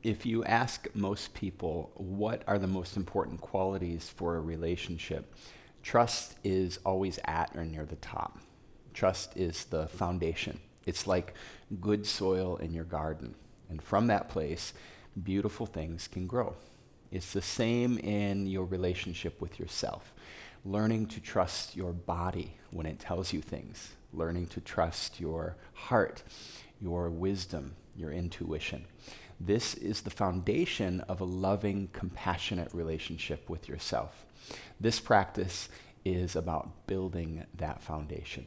If you ask most people what are the most important qualities for a relationship, trust is always at or near the top. Trust is the foundation. It's like good soil in your garden. And from that place, beautiful things can grow. It's the same in your relationship with yourself. Learning to trust your body when it tells you things. Learning to trust your heart, your wisdom, your intuition. This is the foundation of a loving, compassionate relationship with yourself. This practice is about building that foundation.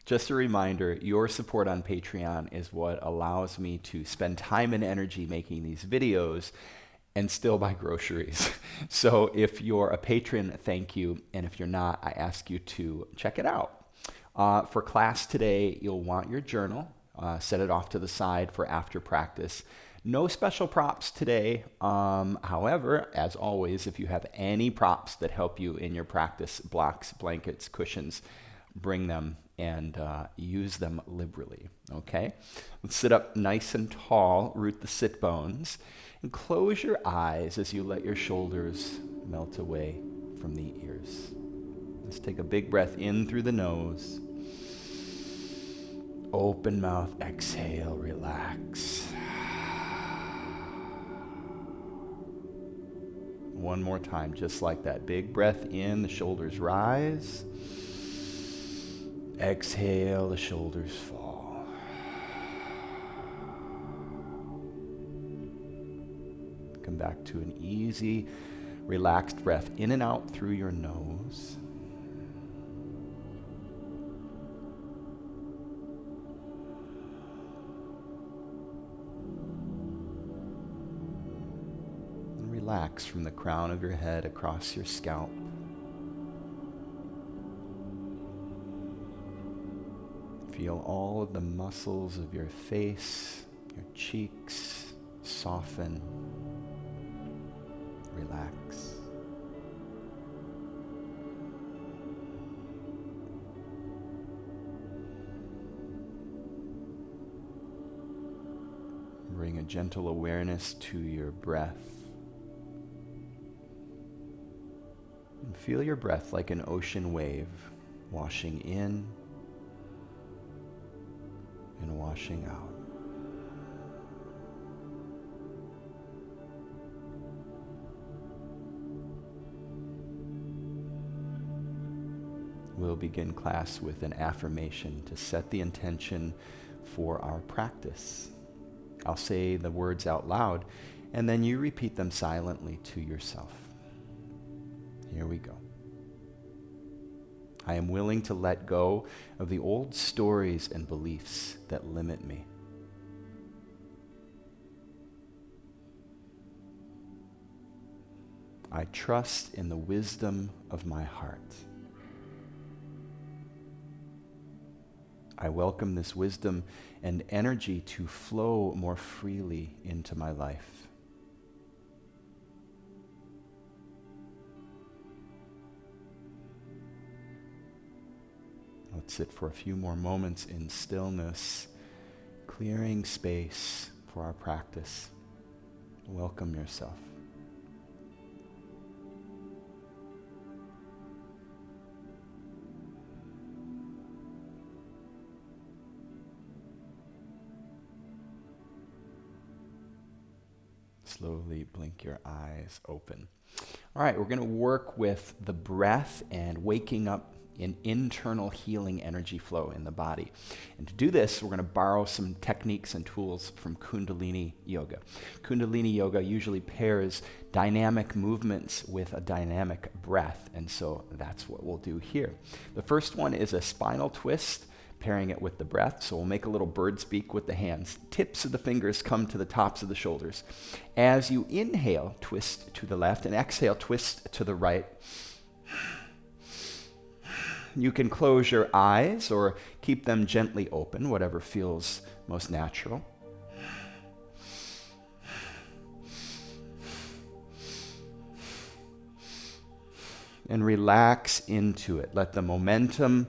Just a reminder, your support on Patreon is what allows me to spend time and energy making these videos and still buy groceries. So if you're a patron, thank you. And if you're not, I ask you to check it out. For class today, you'll want your journal. Set it off to the side for after practice. No special props today. However, as always, if you have any props that help you in your practice, blocks, blankets, cushions, bring them and use them liberally, okay? Let's sit up nice and tall, root the sit bones, and close your eyes as you let your shoulders melt away from the ears. Let's take a big breath in through the nose. Open mouth, exhale, relax. One more time, just like that. Big breath in, the shoulders rise. Exhale, the shoulders fall. Come back to an easy, relaxed breath in and out through your nose. And relax from the crown of your head across your scalp. Feel all of the muscles of your face, your cheeks soften, relax. Bring a gentle awareness to your breath. And feel your breath like an ocean wave, washing in and washing out. We'll begin class with an affirmation to set the intention for our practice. I'll say the words out loud, and then you repeat them silently to yourself. Here we go. I am willing to let go of the old stories and beliefs that limit me. I trust in the wisdom of my heart. I welcome this wisdom and energy to flow more freely into my life. Let's sit for a few more moments in stillness, clearing space for our practice. Welcome yourself. Slowly blink your eyes open. All right, we're going to work with the breath and waking up an internal healing energy flow in the body. And to do this, we're going to borrow some techniques and tools from Kundalini Yoga. Kundalini Yoga usually pairs dynamic movements with a dynamic breath, and so that's what we'll do here. The first one is a spinal twist, pairing it with the breath. So we'll make a little bird's beak with the hands. Tips of the fingers come to the tops of the shoulders. As you inhale, twist to the left, and exhale, twist to the right. You can close your eyes or keep them gently open, whatever feels most natural. And relax into it. Let the momentum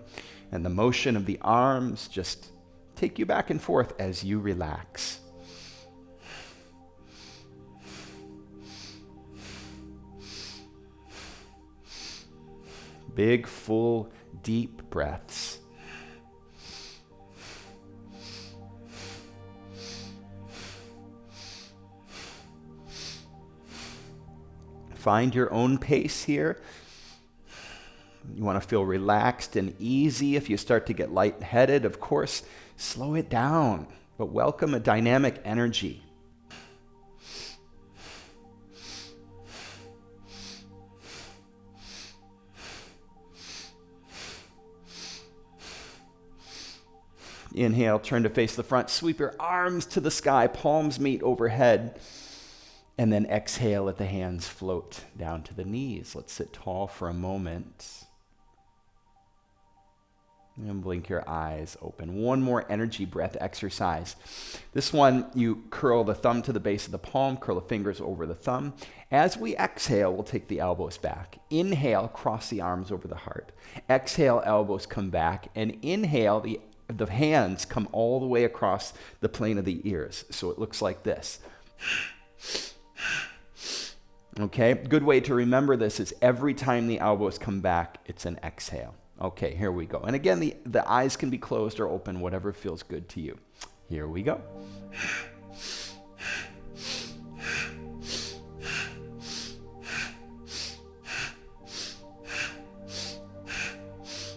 and the motion of the arms just take you back and forth as you relax. Big, full, deep breaths. Find your own pace here. You want to feel relaxed and easy. If you start to get lightheaded, of course, slow it down, but welcome a dynamic energy. Inhale, turn to face the front. Sweep your arms to the sky, palms meet overhead. And then exhale, let the hands float down to the knees. Let's sit tall for a moment. And blink your eyes open. One more energy breath exercise. This one, you curl the thumb to the base of the palm, curl the fingers over the thumb. As we exhale, we'll take the elbows back. Inhale, cross the arms over the heart. Exhale, elbows come back. And inhale, the hands come all the way across the plane of the ears. So it looks like this. Okay, good way to remember this is every time the elbows come back, it's an exhale. Okay, here we go. And again, the eyes can be closed or open, whatever feels good to you. Here we go.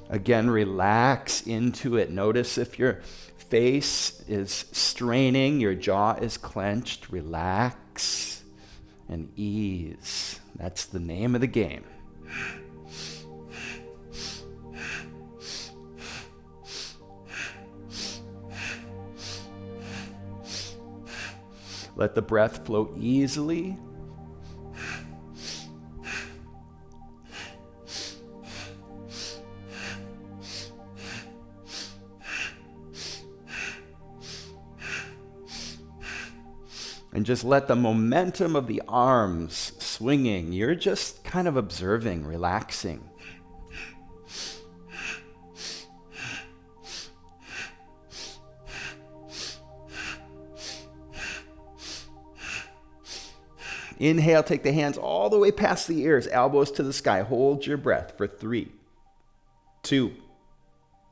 Again, relax into it. Notice if your face is straining, your jaw is clenched. Relax and ease. That's the name of the game. Let the breath flow easily. And just let the momentum of the arms swinging. You're just kind of observing, relaxing. Inhale, take the hands all the way past the ears, elbows to the sky. Hold your breath for 3, 2,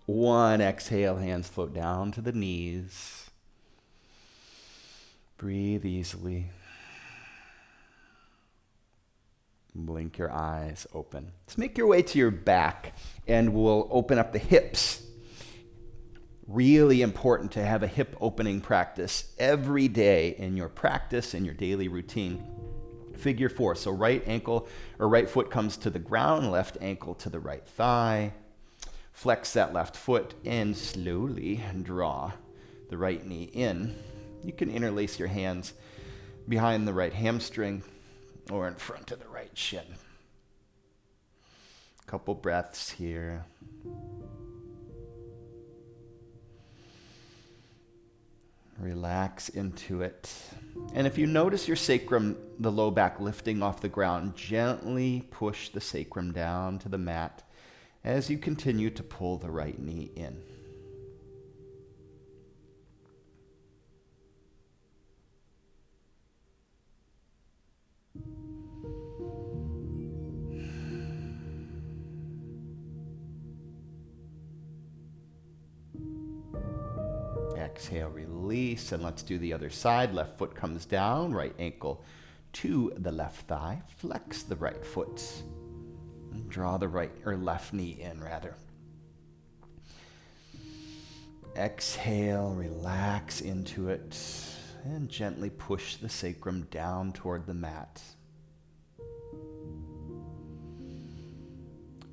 1. Exhale, hands float down to the knees. Breathe easily. Blink your eyes open. Let's make your way to your back, and we'll open up the hips. Really important to have a hip opening practice every day in your practice, in your daily routine. Figure 4. So right ankle or right foot comes to the ground, left ankle to the right thigh. Flex that left foot and slowly draw the right knee in. You can interlace your hands behind the right hamstring or in front of the right shin. Couple breaths here. Relax into it. And if you notice your sacrum, the low back lifting off the ground, gently push the sacrum down to the mat as you continue to pull the right knee in. Exhale, release, and let's do the other side. Left foot comes down, right ankle to the left thigh. Flex the right foot. And draw the right or left knee in, rather. Exhale, relax into it, and gently push the sacrum down toward the mat.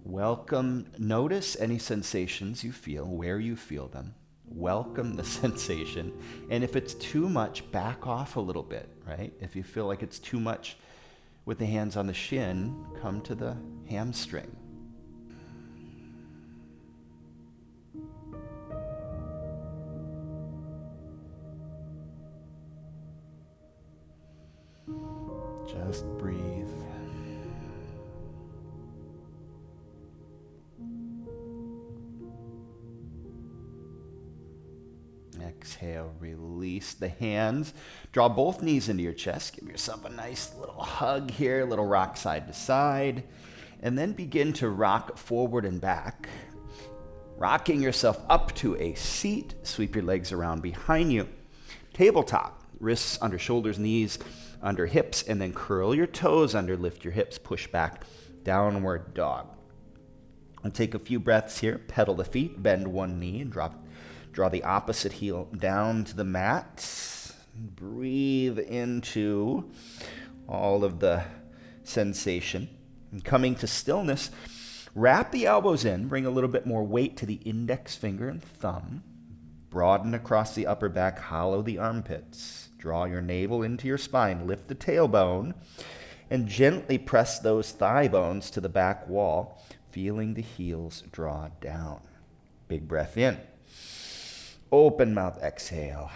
Welcome, notice any sensations you feel, where you feel them. Welcome the sensation. And if it's too much, back off a little bit, right? If you feel like it's too much with the hands on the shin, come to the hamstring. Just breathe. Exhale, release the hands. Draw both knees into your chest. Give yourself a nice little hug here, a little rock side to side. And then begin to rock forward and back. Rocking yourself up to a seat. Sweep your legs around behind you. Tabletop. Wrists under shoulders, knees under hips, and then curl your toes under, lift your hips, push back, downward dog. And take a few breaths here. Pedal the feet, bend one knee, and draw the opposite heel down to the mat. Breathe into all of the sensation. And coming to stillness, wrap the elbows in, bring a little bit more weight to the index finger and thumb. Broaden across the upper back, hollow the armpits. Draw your navel into your spine, lift the tailbone, and gently press those thigh bones to the back wall, feeling the heels draw down. Big breath in. Open mouth, exhale.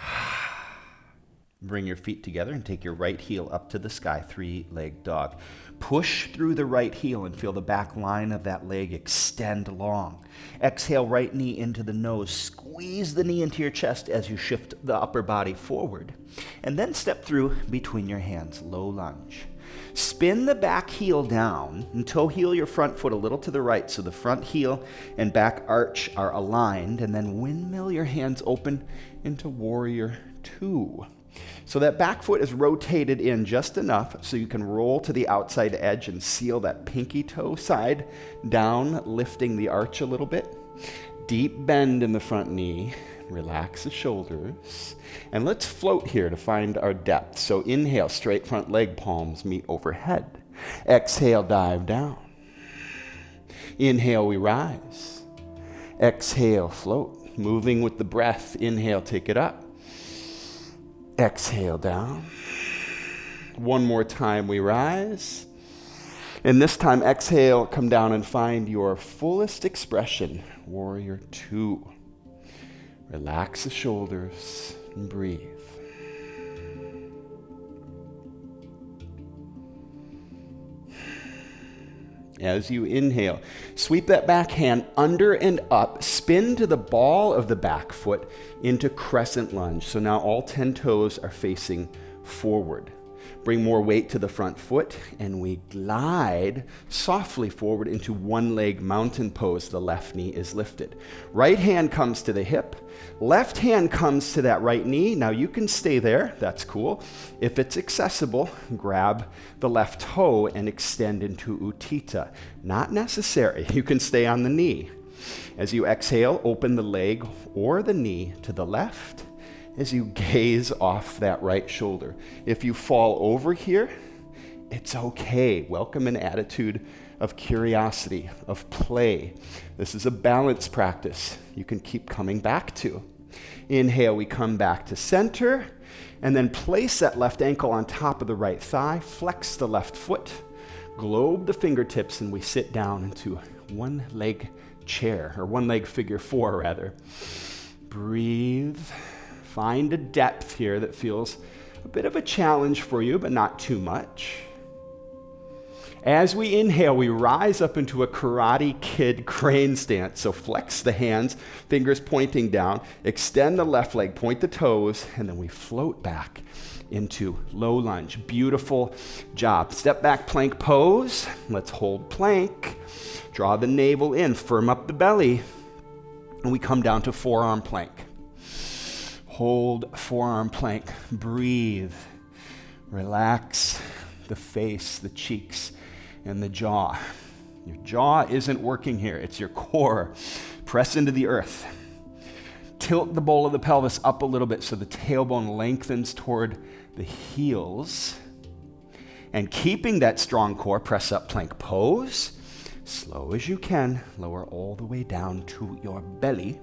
Bring your feet together and take your right heel up to the sky, three-leg dog. Push through the right heel and feel the back line of that leg extend long. Exhale, right knee into the nose. Squeeze the knee into your chest as you shift the upper body forward. And then step through between your hands, low lunge. Spin the back heel down and toe heel your front foot a little to the right so the front heel and back arch are aligned, and then windmill your hands open into warrior two. So that back foot is rotated in just enough so you can roll to the outside edge and seal that pinky toe side down, lifting the arch a little bit. Deep bend in the front knee. Relax the shoulders. And let's float here to find our depth. So inhale, straight front leg, palms meet overhead. Exhale, dive down. Inhale, we rise. Exhale, float. Moving with the breath. Inhale, take it up. Exhale, down. One more time, we rise. And this time, exhale, come down and find your fullest expression, warrior two. Relax the shoulders and breathe. As you inhale, sweep that back hand under and up, spin to the ball of the back foot into crescent lunge. So now all 10 toes are facing forward. Bring more weight to the front foot, and we glide softly forward into one leg mountain pose. The left knee is lifted. Right hand comes to the hip. Left hand comes to that right knee. Now you can stay there. That's cool. If it's accessible, grab the left toe and extend into Utthita. Not necessary. You can stay on the knee. As you exhale, open the leg or the knee to the left as you gaze off that right shoulder. If you fall over here, it's okay. Welcome an attitude of curiosity, of play. This is a balance practice you can keep coming back to. Inhale, we come back to center, and then place that left ankle on top of the right thigh, flex the left foot, globe the fingertips, and we sit down into one leg chair, or one leg figure four rather. Breathe. Find a depth here that feels a bit of a challenge for you, but not too much. As we inhale, we rise up into a Karate Kid crane stance. So flex the hands, fingers pointing down, extend the left leg, point the toes, and then we float back into low lunge. Beautiful job. Step back plank pose. Let's hold plank. Draw the navel in, firm up the belly, and we come down to forearm plank. Hold forearm plank, breathe, relax the face, the cheeks, and the jaw. Your jaw isn't working here, it's your core. Press into the earth. Tilt the bowl of the pelvis up a little bit so the tailbone lengthens toward the heels. And keeping that strong core, press up plank pose. Slow as you can, lower all the way down to your belly.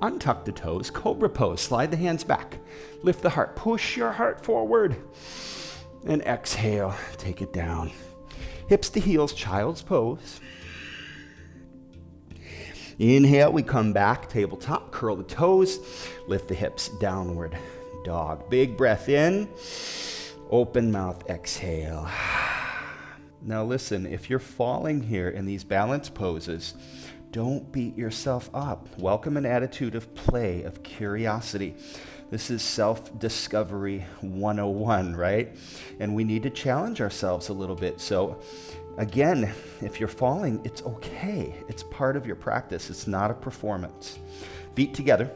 Untuck the toes, cobra pose, slide the hands back, lift the heart, push your heart forward, and exhale, take it down. Hips to heels, child's pose. Inhale, we come back, tabletop, curl the toes, lift the hips, downward dog. Big breath in, open mouth, exhale. Now listen, if you're falling here in these balance poses, don't beat yourself up. Welcome an attitude of play, of curiosity. This is self-discovery 101, right? And we need to challenge ourselves a little bit. So again, if you're falling, it's okay. It's part of your practice. It's not a performance. Feet together.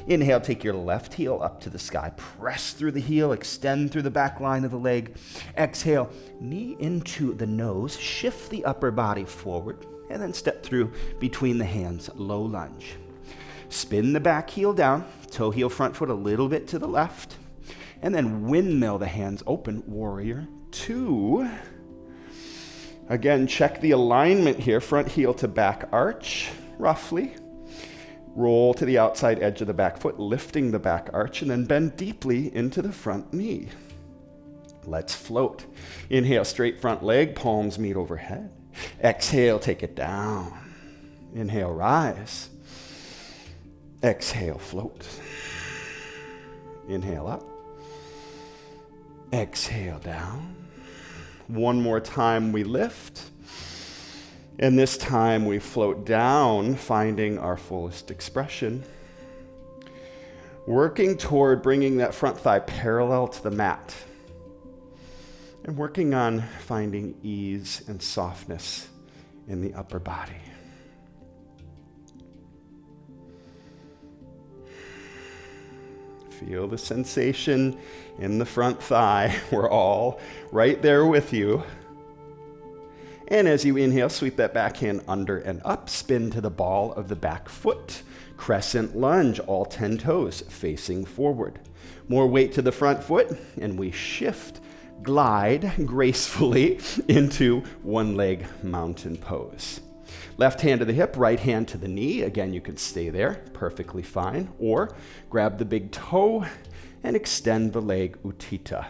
Inhale, take your left heel up to the sky. Press through the heel, extend through the back line of the leg. Exhale, knee into the nose. Shift the upper body forward, and then step through between the hands, low lunge. Spin the back heel down, toe heel front foot a little bit to the left, and then windmill the hands open, warrior two. Again, check the alignment here, front heel to back arch, roughly. Roll to the outside edge of the back foot, lifting the back arch, and then bend deeply into the front knee. Let's float. Inhale, straight front leg, palms meet overhead. Exhale, take it down. Inhale, rise. Exhale, float. Inhale up. Exhale, down. One more time, we lift. And this time we float down, finding our fullest expression. Working toward bringing that front thigh parallel to the mat. And working on finding ease and softness in the upper body. Feel the sensation in the front thigh. We're all right there with you. And as you inhale, sweep that back hand under and up. Spin to the ball of the back foot. Crescent lunge, all 10 toes facing forward. More weight to the front foot, and we shift, glide gracefully into one leg mountain pose. Left hand to the hip, right hand to the knee. Again, you can stay there, perfectly fine. Or grab the big toe and extend the leg utthita.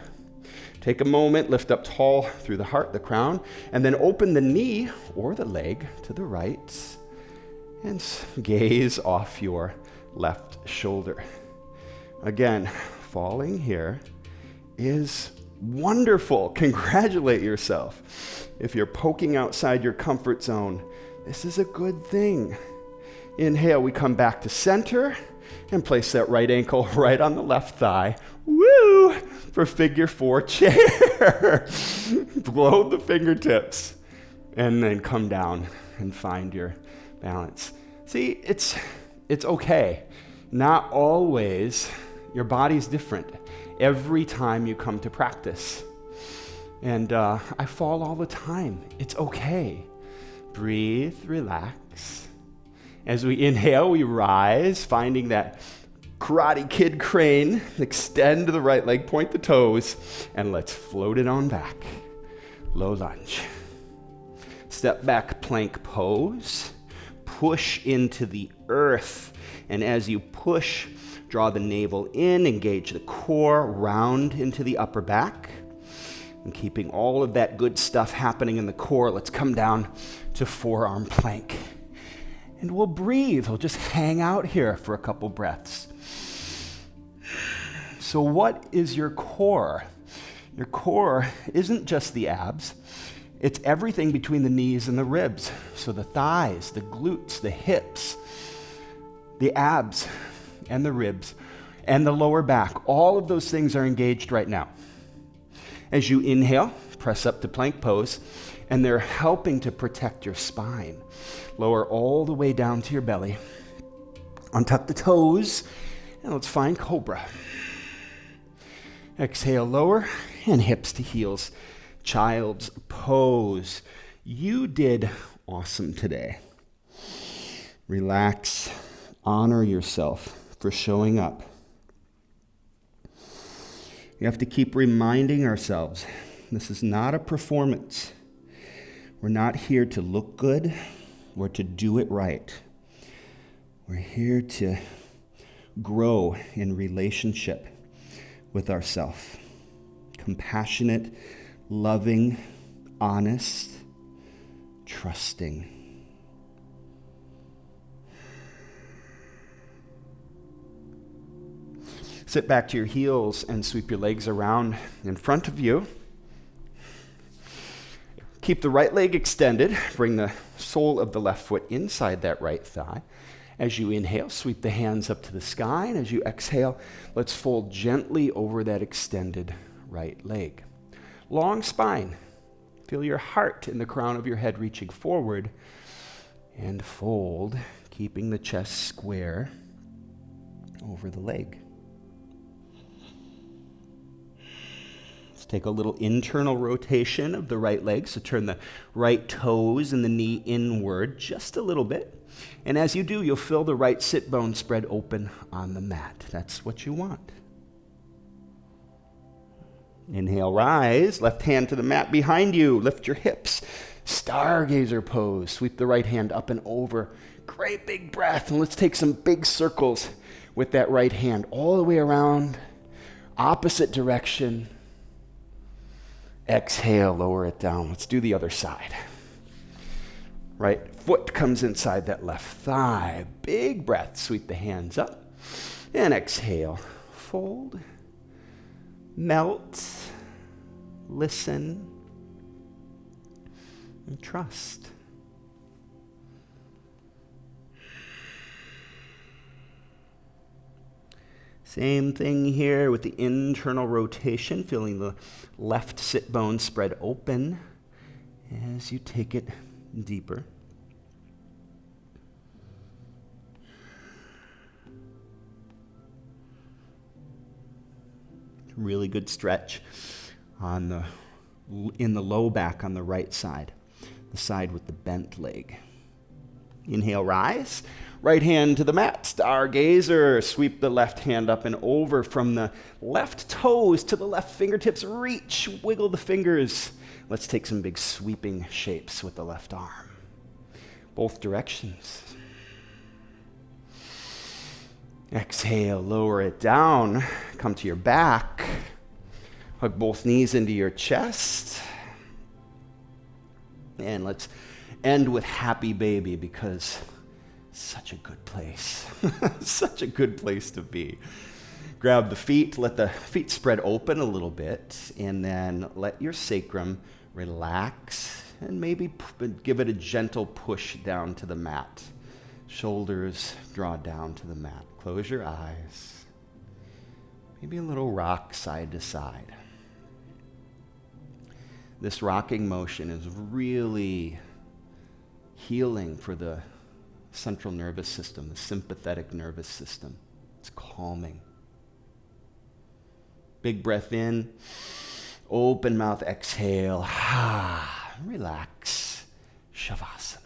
Take a moment, lift up tall through the heart, the crown, and then open the knee or the leg to the right and gaze off your left shoulder. Again, falling here is wonderful. Congratulate yourself. If you're poking outside your comfort zone, this is a good thing. Inhale, we come back to center and place that right ankle right on the left thigh. Woo! For figure four chair. Blow the fingertips and then come down and find your balance. See, it's okay. Not always. Your body's different every time you come to practice. And I fall all the time. It's okay. Breathe, relax. As we inhale, we rise, finding that Karate Kid crane. Extend the right leg, point the toes, and let's float it on back. Low lunge. Step back plank pose. Push into the earth. And as you push, draw the navel in, engage the core, round into the upper back. And keeping all of that good stuff happening in the core, let's come down to forearm plank. And we'll breathe. We'll just hang out here for a couple breaths. So what is your core? Your core isn't just the abs. It's everything between the knees and the ribs. So the thighs, the glutes, the hips, the abs, and the ribs, and the lower back. All of those things are engaged right now. As you inhale, press up to plank pose, and they're helping to protect your spine. Lower all the way down to your belly. Untuck the toes, and let's find cobra. Exhale, lower, and hips to heels. Child's pose. You did awesome today. Relax. Honor yourself for showing up. We have to keep reminding ourselves, this is not a performance. We're not here to look good or to do it right. We're here to grow in relationship with ourselves. Compassionate, loving, honest, trusting. Sit back to your heels and sweep your legs around in front of you. Keep the right leg extended. Bring the sole of the left foot inside that right thigh. As you inhale, sweep the hands up to the sky, and as you exhale, let's fold gently over that extended right leg. Long spine. Feel your heart in the crown of your head reaching forward, and fold, keeping the chest square over the leg. Let's take a little internal rotation of the right leg, so turn the right toes and the knee inward just a little bit. And as you do, you'll feel the right sit bone spread open on the mat. That's what you want. Inhale, rise. Left hand to the mat behind you. Lift your hips. Stargazer pose. Sweep the right hand up and over. Great big breath. And let's take some big circles with that right hand all the way around. Opposite direction. Exhale, lower it down. Let's do the other side. Right foot comes inside that left thigh. Big breath. Sweep the hands up. And exhale. Fold. Melt. Listen. And trust. Same thing here with the internal rotation, feeling the left sit bone spread open as you take it deeper. Really good stretch in the low back on the right side, the side with the bent leg. Inhale, rise. Right hand to the mat, stargazer. Sweep the left hand up and over from the left toes to the left fingertips. Reach, wiggle the fingers. Let's take some big sweeping shapes with the left arm. Both directions. Exhale, lower it down. Come to your back. Hug both knees into your chest. And let's end with happy baby, because such a good place. Such a good place to be. Grab the feet, let the feet spread open a little bit, and then let your sacrum relax, and maybe give it a gentle push down to the mat. Shoulders draw down to the mat. Close your eyes. Maybe a little rock side to side. This rocking motion is really healing for the central nervous system, the sympathetic nervous system. It's calming. Big breath in, open mouth, exhale, relax, Shavasana.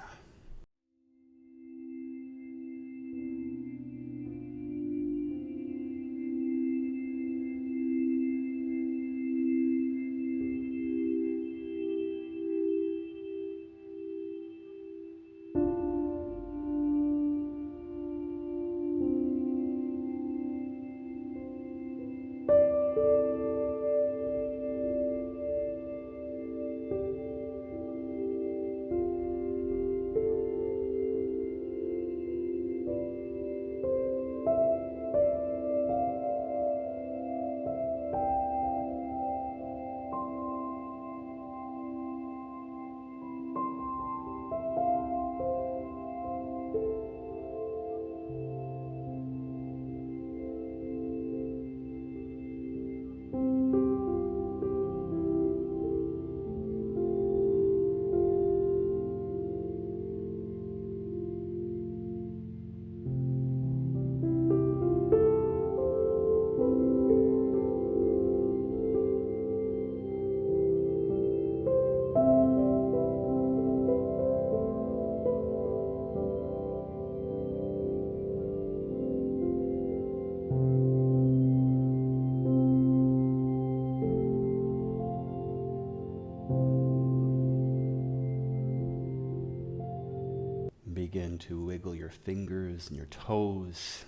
Begin to wiggle your fingers and your toes.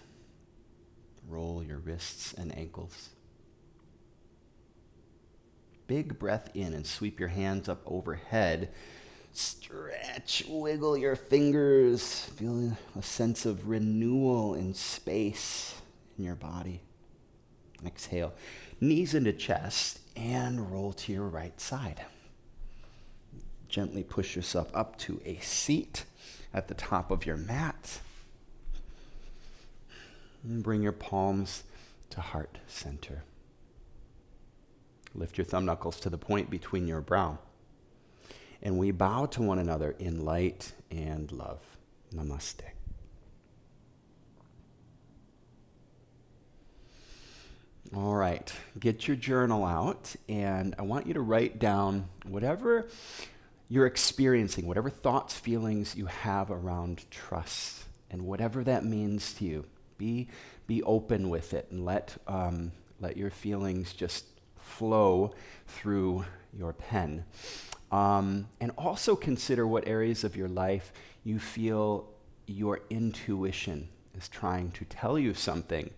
Roll your wrists and ankles. Big breath in and sweep your hands up overhead. Stretch, wiggle your fingers. Feel a sense of renewal in space in your body. Exhale, knees into chest and roll to your right side. Gently push yourself up to a seat at the top of your mat. And bring your palms to heart center. Lift your thumb knuckles to the point between your brow. And we bow to one another in light and love. Namaste. All right, get your journal out, and I want you to write down whatever you're experiencing, whatever thoughts, feelings you have around trust, and whatever that means to you. Be open with it, and let your feelings just flow through your pen. And also consider what areas of your life you feel your intuition is trying to tell you something,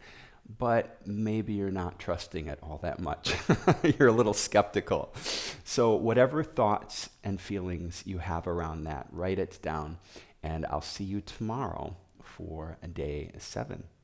but maybe you're not trusting it all that much. You're a little skeptical. So whatever thoughts and feelings you have around that, write it down, and I'll see you tomorrow for day 7.